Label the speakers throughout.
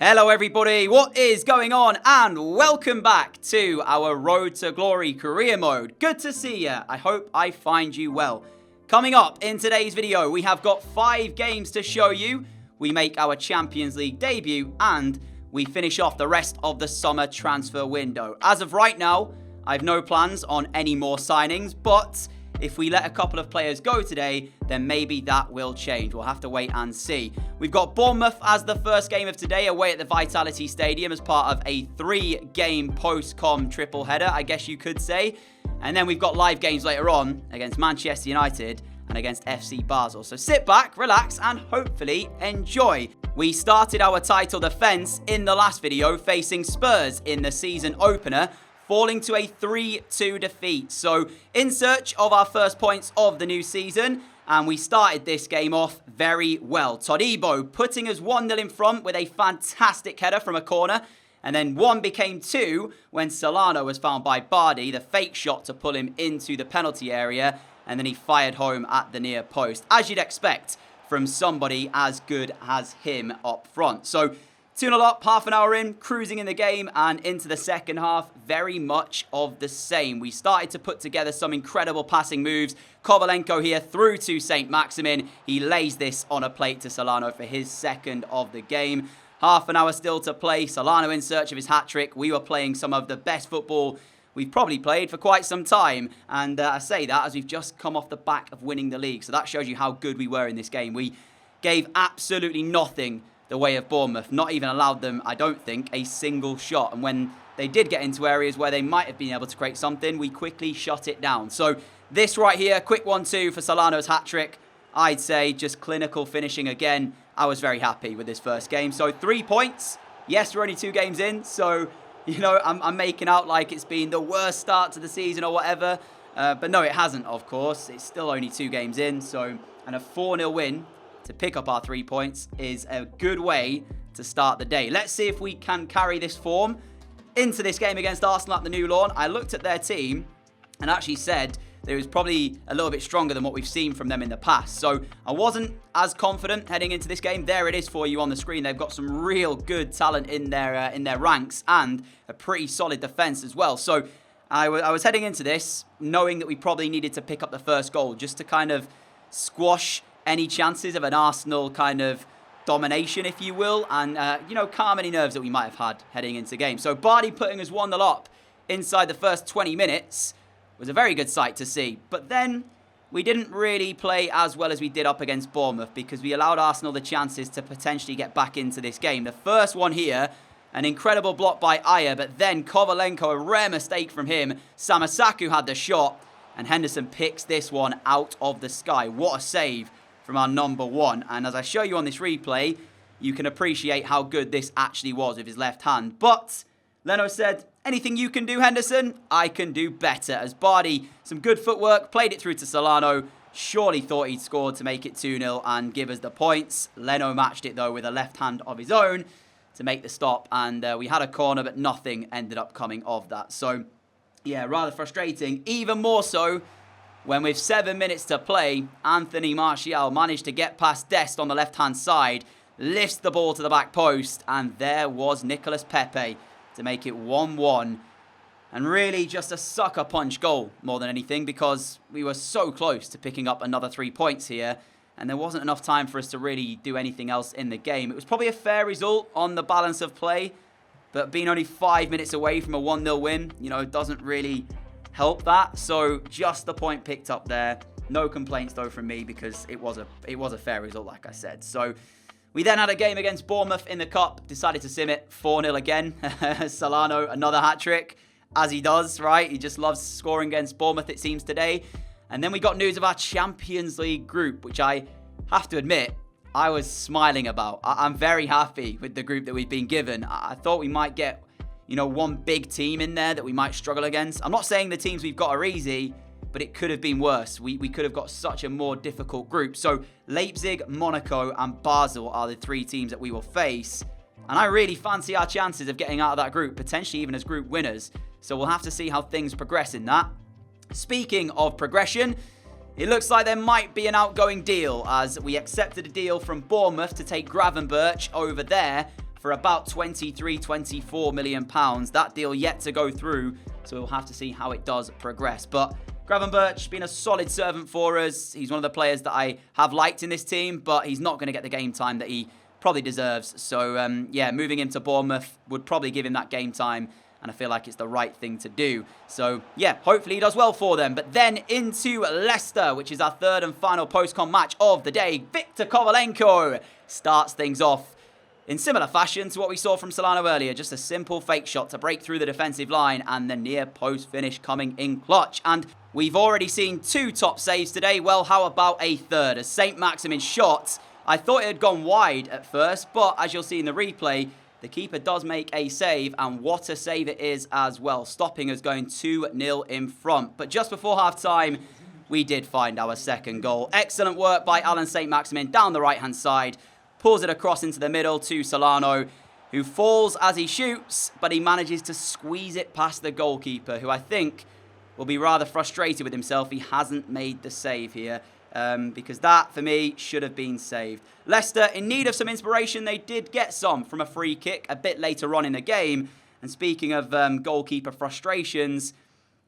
Speaker 1: Hello everybody, what is going on? And welcome back to our Road to Glory career mode. Good to see you. I hope I find you well. Coming up in today's video, we have got 5 games to show you. We make our Champions League debut and we finish off the rest of the summer transfer window. As of right now, I have no plans on any more signings, but if we let a couple of players go today, then maybe that will change. We'll have to wait and see. We've got Bournemouth as the first game of today away at the Vitality Stadium as part of a 3-game post-com triple header, I guess you could say. And then we've got live games later on against Manchester United and against FC Basel. So sit back, relax, and hopefully enjoy. We started our title defence in the last video facing Spurs in the season opener, falling to a 3-2 defeat. So in search of our first points of the new season, and we started this game off very well. Todibo putting us 1-0 in front with a fantastic header from a corner, and then 1 became 2 when Solano was found by Bardi, the fake shot to pull him into the penalty area, and then he fired home at the near post, as you'd expect from somebody as good as him up front. So 2-0 up, half an hour in, cruising in the game, and into the second half, very much of the same. We started to put together some incredible passing moves. Kovalenko here through to St. Maximin. He lays this on a plate to Solano for his second of the game. Half an hour still to play. Solano in search of his hat-trick. We were playing some of the best football we've probably played for quite some time. And I say that as we've just come off the back of winning the league. So that shows you how good we were in this game. We gave absolutely nothing the way of Bournemouth, not even allowed them, I don't think, a single shot. And when they did get into areas where they might have been able to create something, we quickly shut it down. So this right here, quick 1-2 for Solano's hat-trick. I'd say just clinical finishing again. I was very happy with this first game. So 3 points. Yes, we're only 2 games in, so, you know, I'm making out like it's been the worst start to the season or whatever. But no, it hasn't, of course. It's still only 2 games in, so, and a 4-0 win to pick up our 3 points is a good way to start the day. Let's see if we can carry this form into this game against Arsenal at the New Lawn. I looked at their team and actually said it was probably a little bit stronger than what we've seen from them in the past. So I wasn't as confident heading into this game. There it is for you on the screen. They've got some real good talent in their ranks and a pretty solid defence as well. So I was heading into this knowing that we probably needed to pick up the first goal just to kind of squash any chances of an Arsenal kind of domination, if you will, and, you know, calm any nerves that we might have had heading into the game. So Bardi putting us 1-0 up inside the first 20 minutes was a very good sight to see. But then we didn't really play as well as we did up against Bournemouth because we allowed Arsenal the chances to potentially get back into this game. The first one here, an incredible block by Aya, but then Kovalenko, a rare mistake from him. Samasaku had the shot, and Henderson picks this one out of the sky. What a save from our number 1. And as I show you on this replay, you can appreciate how good this actually was with his left hand. But Leno said, anything you can do, Henderson, I can do better. As Bardi, some good footwork, played it through to Solano. Surely thought he'd scored to make it 2-0 and give us the points. Leno matched it, though, with a left hand of his own to make the stop. And we had a corner, but nothing ended up coming of that. So, yeah, rather frustrating. Even more so when with 7 minutes to play, Anthony Martial managed to get past Dest on the left-hand side, lifts the ball to the back post, and there was Nicolas Pepe to make it 1-1. And really just a sucker punch goal more than anything because we were so close to picking up another 3 points here, and there wasn't enough time for us to really do anything else in the game. It was probably a fair result on the balance of play, but being only 5 minutes away from a 1-0 win, you know, doesn't really help that. So just the point picked up there. No complaints though from me because it was a fair result, like I said. So we then had a game against Bournemouth in the cup. Decided to sim it 4-0 again. Solano, another hat-trick, as he does, right? He just loves scoring against Bournemouth, it seems, today. And then we got news of our Champions League group, which I have to admit, I was smiling about. I'm very happy with the group that we've been given. I thought we might get, you know, one big team in there that we might struggle against. I'm not saying the teams we've got are easy, but it could have been worse. We could have got such a more difficult group. So Leipzig, Monaco, and Basel are the 3 teams that we will face. And I really fancy our chances of getting out of that group, potentially even as group winners. So we'll have to see how things progress in that. Speaking of progression, it looks like there might be an outgoing deal as we accepted a deal from Bournemouth to take Gravenberch over there for about 23, 24 million pounds. That deal yet to go through, so we'll have to see how it does progress. But Gravenberch been a solid servant for us. He's one of the players that I have liked in this team, but he's not going to get the game time that he probably deserves. So, yeah, moving him to Bournemouth would probably give him that game time, and I feel like it's the right thing to do. So, yeah, hopefully he does well for them. But then into Leicester, which is our third and final post-con match of the day. Viktor Kovalenko starts things off in similar fashion to what we saw from Solano earlier. Just a simple fake shot to break through the defensive line, and the near post finish coming in clutch. And we've already seen 2 top saves today. Well, how about a third? As St. Maximin's shot, I thought it had gone wide at first, but as you'll see in the replay, the keeper does make a save, and what a save it is as well, stopping us going 2-0 in front. But just before half-time, we did find our second goal. Excellent work by Alan St. Maximin down the right-hand side. Pulls it across into the middle to Solano, who falls as he shoots, but he manages to squeeze it past the goalkeeper, who I think will be rather frustrated with himself. He hasn't made the save here. Because that, for me, should have been saved. Leicester, in need of some inspiration, they did get some from a free kick a bit later on in the game. And speaking of goalkeeper frustrations,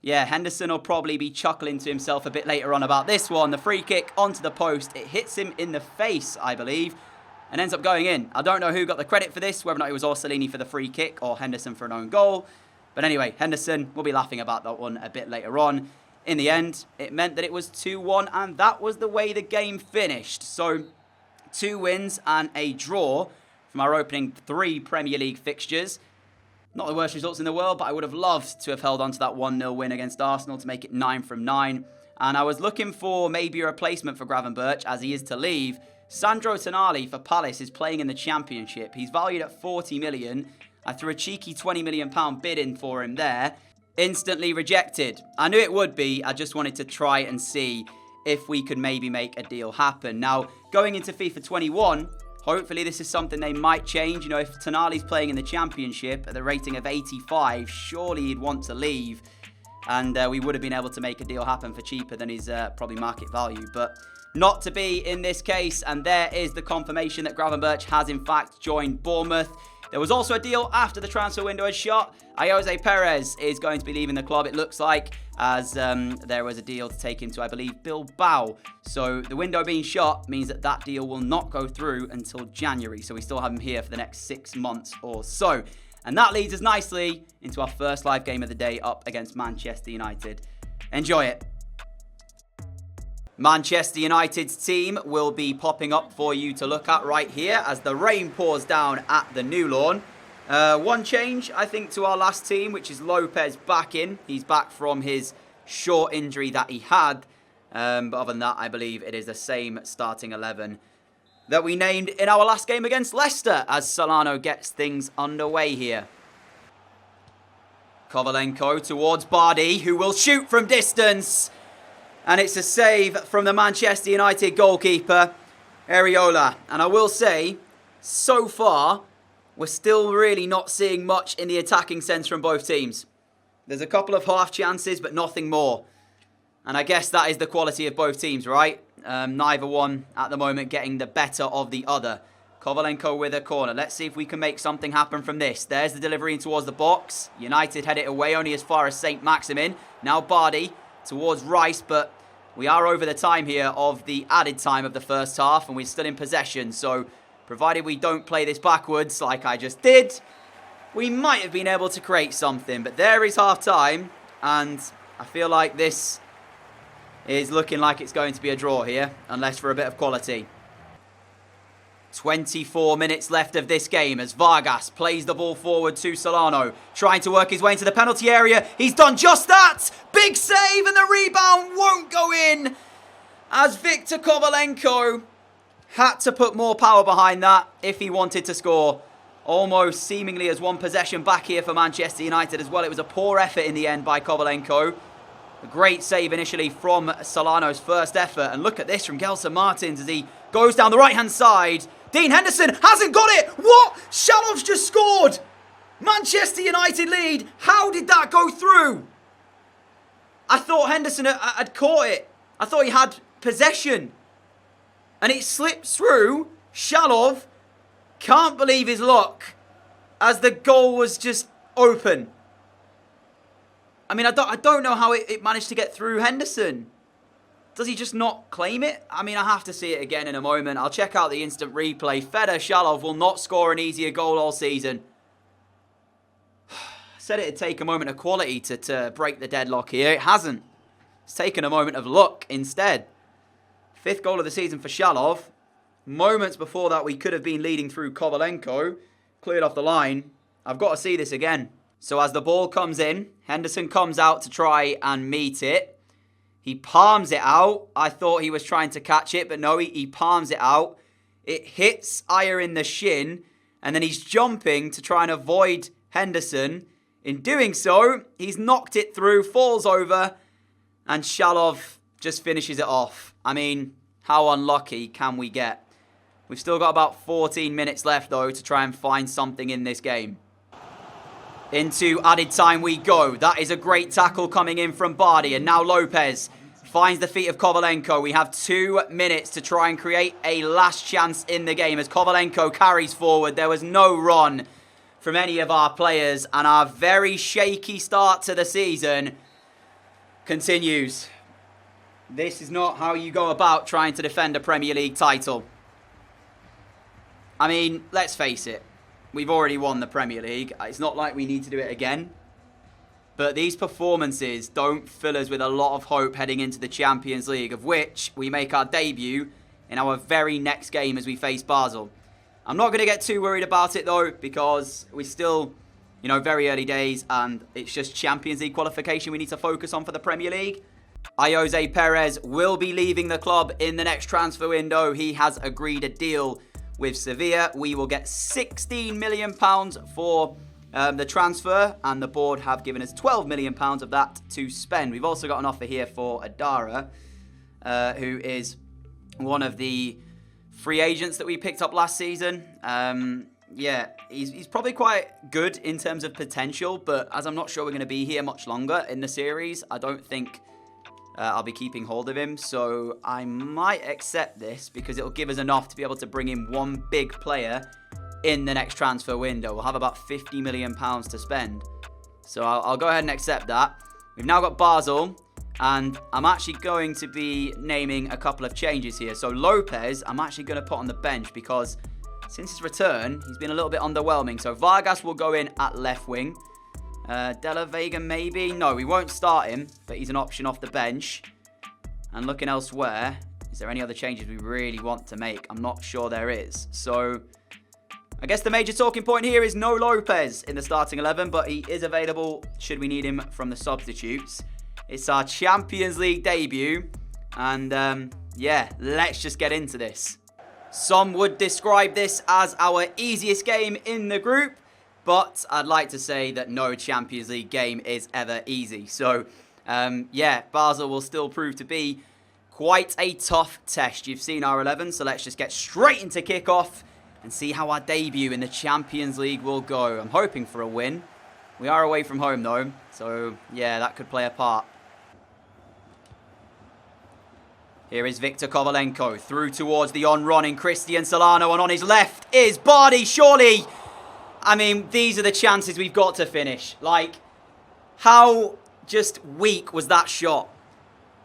Speaker 1: yeah, Henderson will probably be chuckling to himself a bit later on about this one. The free kick onto the post, it hits him in the face, I believe, and ends up going in. I don't know who got the credit for this, whether or not it was Orsolini for the free kick or Henderson for an own goal. But anyway, Henderson will be laughing about that one a bit later on. In the end, it meant that it was 2-1, and that was the way the game finished. So, 2 wins and a draw from our opening 3 Premier League fixtures. Not the worst results in the world, but I would have loved to have held on to that 1-0 win against Arsenal to make it 9 from 9. And I was looking for maybe a replacement for Gravenberch, as he is to leave. Sandro Tonali for Palace is playing in the Championship. He's valued at 40 million. I threw a cheeky £20 million bid in for him there. Instantly rejected. I knew it would be. I just wanted to try and see if we could maybe make a deal happen. Now, going into FIFA 21, hopefully this is something they might change. You know, if Tonali's playing in the Championship at the rating of 85, surely he'd want to leave. And we would have been able to make a deal happen for cheaper than his probably market value. But not to be in this case. And there is the confirmation that Gravenberch has in fact joined Bournemouth. There was also a deal after the transfer window had shut. Jose Perez is going to be leaving the club, it looks like, as there was a deal to take him to, I believe, Bilbao. So the window being shut means that that deal will not go through until January. So we still have him here for the next 6 months or so. And that leads us nicely into our first live game of the day up against Manchester United. Enjoy it. Manchester United's team will be popping up for you to look at right here as the rain pours down at the new lawn. One change, I think, to our last team, which is Lopez back in. He's back from his short injury that he had. But other than that, I believe it is the same starting 11 that we named in our last game against Leicester as Solano gets things underway here. Kovalenko towards Bardi, who will shoot from distance. And it's a save from the Manchester United goalkeeper, Areola. And I will say, so far, we're still really not seeing much in the attacking sense from both teams. There's a couple of half chances, but nothing more. And I guess that is the quality of both teams, right? Neither one, at the moment, getting the better of the other. Kovalenko with a corner. Let's see if we can make something happen from this. There's the delivery in towards the box. United head it away only as far as St. Maximin. Now Bardi towards Rice, but we are over the time here of the added time of the first half, and we're still in possession. So, provided we don't play this backwards like I just did, we might have been able to create something. But there is half-time, and I feel like this is looking like it's going to be a draw here, unless for a bit of quality. 24 minutes left of this game as Vargas plays the ball forward to Solano, trying to work his way into the penalty area. He's done just that! Big save, and the rebound won't go in as Viktor Kovalenko had to put more power behind that if he wanted to score. Almost seemingly as one possession back here for Manchester United as well. It was a poor effort in the end by Kovalenko. A great save initially from Solano's first effort. And look at this from Gelson Martins as he goes down the right-hand side. Dean Henderson hasn't got it. What? Shalov's just scored. Manchester United lead. How did that go through? I thought Henderson had caught it. I thought he had possession. And it slips through. Shalov can't believe his luck. as the goal was just open. I mean, I don't know how it managed to get through Henderson. Does he just not claim it? I mean, I have to see it again in a moment. I'll check out the instant replay. Fedor Shalov will not score an easier goal all season. Said it'd take a moment of quality to break the deadlock here. It hasn't. It's taken a moment of luck instead. 5th goal of the season for Shalov. Moments before that, we could have been leading through Kovalenko. Cleared off the line. I've got to see this again. So as the ball comes in, Henderson comes out to try and meet it. He palms it out. I thought he was trying to catch it, but no, he palms it out. It hits Ayer in the shin, and then he's jumping to try and avoid Henderson. In doing so, he's knocked it through, falls over, and Shalov just finishes it off. I mean, how unlucky can we get? We've still got about 14 minutes left, though, to try and find something in this game. Into added time we go. That is a great tackle coming in from Bardi. And now Lopez finds the feet of Kovalenko. We have 2 minutes to try and create a last chance in the game as Kovalenko carries forward. There was no run from any of our players. And our very shaky start to the season continues. This is not how you go about trying to defend a Premier League title. I mean, let's face it. We've already won the Premier League. It's not like we need to do it again. But these performances don't fill us with a lot of hope heading into the Champions League, of which we make our debut in our very next game as we face Basel. I'm not going to get too worried about it, though, because we're still, very early days, and it's just Champions League qualification we need to focus on for the Premier League. Jose Perez will be leaving the club in the next transfer window. He has agreed a deal with Sevilla. We will get £16 million for the transfer, and the board have given us £12 million of that to spend. We've also got an offer here for Adara, who is one of the free agents that we picked up last season. Yeah, he's probably quite good in terms of potential, but as I'm not sure we're going to be here much longer in the series, I don't think I'll be keeping hold of him, so I might accept this because it'll give us enough to be able to bring in one big player in the next transfer window. We'll have about £50 million to spend, so I'll go ahead and accept that. We've now got Basel, and I'm actually going to be naming a couple of changes here. So Lopez, I'm actually going to put on the bench because since his return, he's been a little bit underwhelming. So Vargas will go in at left wing. De La Vega maybe? No, we won't start him, but he's an option off the bench. And looking elsewhere, is there any other changes we really want to make? I'm not sure there is. So I guess the major talking point here is no Lopez in the starting 11, but he is available should we need him from the substitutes. It's our Champions League debut, and yeah, let's just get into this. Some would describe this as our easiest game in the group, but I'd like to say that no Champions League game is ever easy. So, yeah, Basel will still prove to be quite a tough test. You've seen our 11, so let's just get straight into kickoff and see how our debut in the Champions League will go. I'm hoping for a win. We are away from home, though, so, yeah, that could play a part. Here is Victor Kovalenko through towards the on-running Christian Solano, and on his left is Bardi, surely. I mean, these are the chances we've got to finish. Like, how just weak was that shot?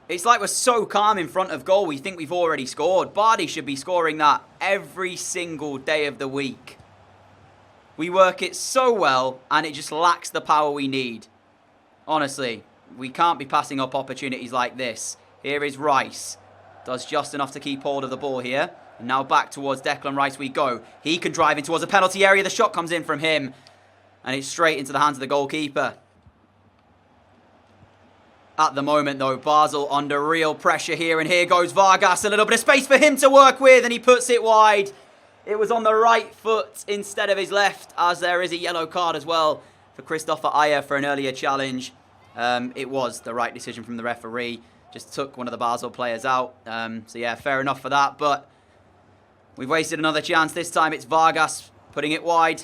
Speaker 1: It's like we're so calm in front of goal, we think we've already scored. Bardi should be scoring that every single day of the week. We work it so well, and it just lacks the power we need. Honestly, we can't be passing up opportunities like this. Here is Rice. Does just enough to keep hold of the ball here. And now back towards Declan Rice we go. He can drive in towards the penalty area. The shot comes in from him. And it's straight into the hands of the goalkeeper. At the moment, though, Basel under real pressure here. And here goes Vargas. A little bit of space for him to work with. And he puts it wide. It was on the right foot instead of his left, as there is a yellow card as well for Christopher Ayer for an earlier challenge. It was the right decision from the referee. Just took one of the Basel players out. So, yeah, fair enough for that. But we've wasted another chance. This time it's Vargas putting it wide.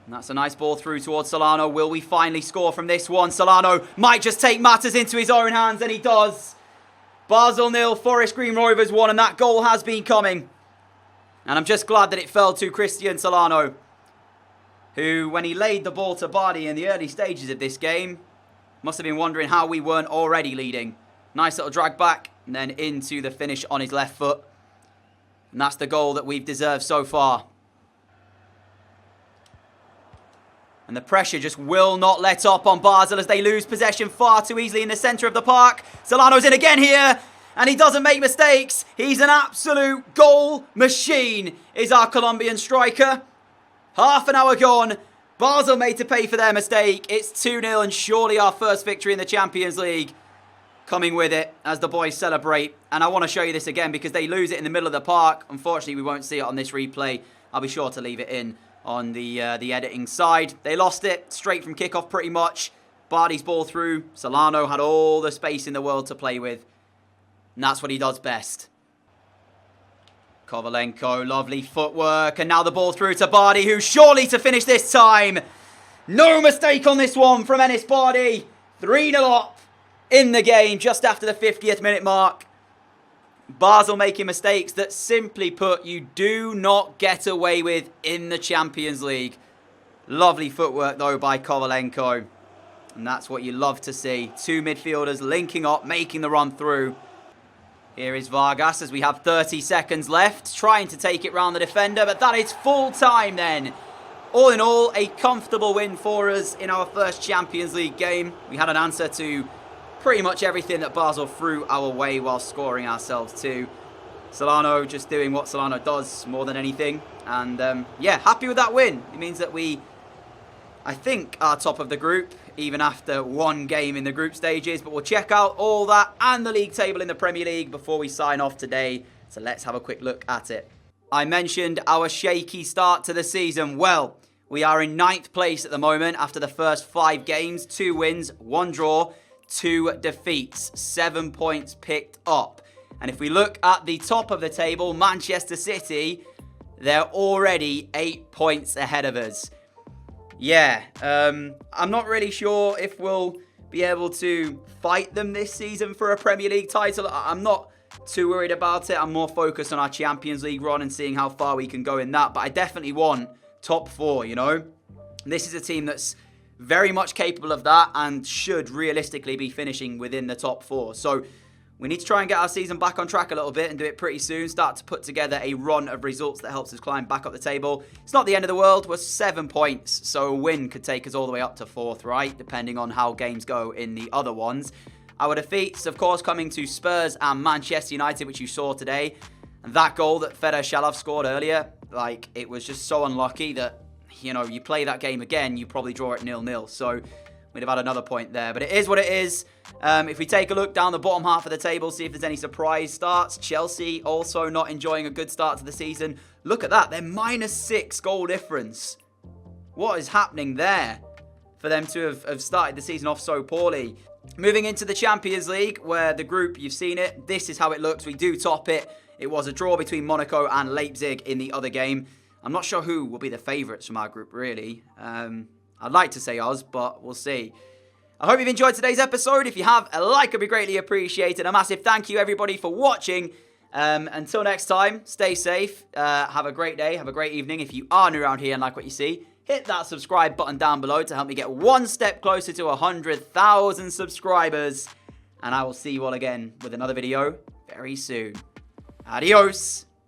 Speaker 1: And that's a nice ball through towards Solano. Will we finally score from this one? Solano might just take matters into his own hands, and he does. Basel 0, Forest Green Rovers 1, and that goal has been coming. And I'm just glad that it fell to Cristian Solano, who, when he laid the ball to Bardi in the early stages of this game, must have been wondering how we weren't already leading. Nice little drag back, and then into the finish on his left foot. And that's the goal that we've deserved so far. And the pressure just will not let up on Basel as they lose possession far too easily in the centre of the park. Solano's in again here, and he doesn't make mistakes. He's an absolute goal machine, is our Colombian striker. Half an hour gone. Basel made to pay for their mistake. It's 2-0 and surely our first victory in the Champions League coming with it as the boys celebrate. And I want to show you this again because they lose it in the middle of the park. Unfortunately, we won't see it on this replay. I'll be sure to leave it in on the editing side. They lost it straight from kickoff pretty much. Bardi's ball through. Solano had all the space in the world to play with. And that's what he does best. Kovalenko, lovely footwork. And now the ball through to Bardi, who's surely to finish this time. No mistake on this one from Enis Bardi. 3-0 up in the game just after the 50th minute mark. Basel making mistakes that, simply put, you do not get away with in the Champions League. Lovely footwork, though, by Kovalenko. And that's what you love to see. Two midfielders linking up, making the run through. Here is Vargas as we have 30 seconds left, trying to take it round the defender, but that is full time then. All in all, a comfortable win for us in our first Champions League game. We had an answer to pretty much everything that Basel threw our way while scoring ourselves too. Solano just doing what Solano does more than anything. And yeah, happy with that win. It means that we, I think, are top of the group, even after one game in the group stages. But we'll check out all that and the league table in the Premier League before we sign off today. So let's have a quick look at it. I mentioned our shaky start to the season. Well, we are in 9th place at the moment after the first 5 games. 2 wins, 1 draw, 2 defeats, 7 points picked up. And if we look at the top of the table, Manchester City, they're already 8 points ahead of us. Yeah, I'm not really sure if we'll be able to fight them this season for a Premier League title. I'm not too worried about it. I'm more focused on our Champions League run and seeing how far we can go in that. But I definitely want top 4, you know. This is a team that's very much capable of that and should realistically be finishing within the top 4. So we need to try and get our season back on track a little bit and do it pretty soon. Start to put together a run of results that helps us climb back up the table. It's not the end of the world. We're 7 points, so a win could take us all the way up to 4th, right? Depending on how games go in the other ones. Our defeats, of course, coming to Spurs and Manchester United, which you saw today. And that goal that Fedor Shalov scored earlier, like, it was just so unlucky that, you know, you play that game again, you probably draw it 0-0. So we'd have had another point there. But it is what it is. If we take a look down the bottom half of the table, see if there's any surprise starts. Chelsea also not enjoying a good start to the season. Look at that. They're -6 goal difference. What is happening there for them to have started the season off so poorly? Moving into the Champions League, where the group, you've seen it. This is how it looks. We do top it. It was a draw between Monaco and Leipzig in the other game. I'm not sure who will be the favourites from our group, really. I'd like to say us, but we'll see. I hope you've enjoyed today's episode. If you have, a like would be greatly appreciated. A massive thank you, everybody, for watching. Until next time, stay safe. Have a great day. Have a great evening. If you are new around here and like what you see, hit that subscribe button down below to help me get one step closer to 100,000 subscribers. And I will see you all again with another video very soon. Adios.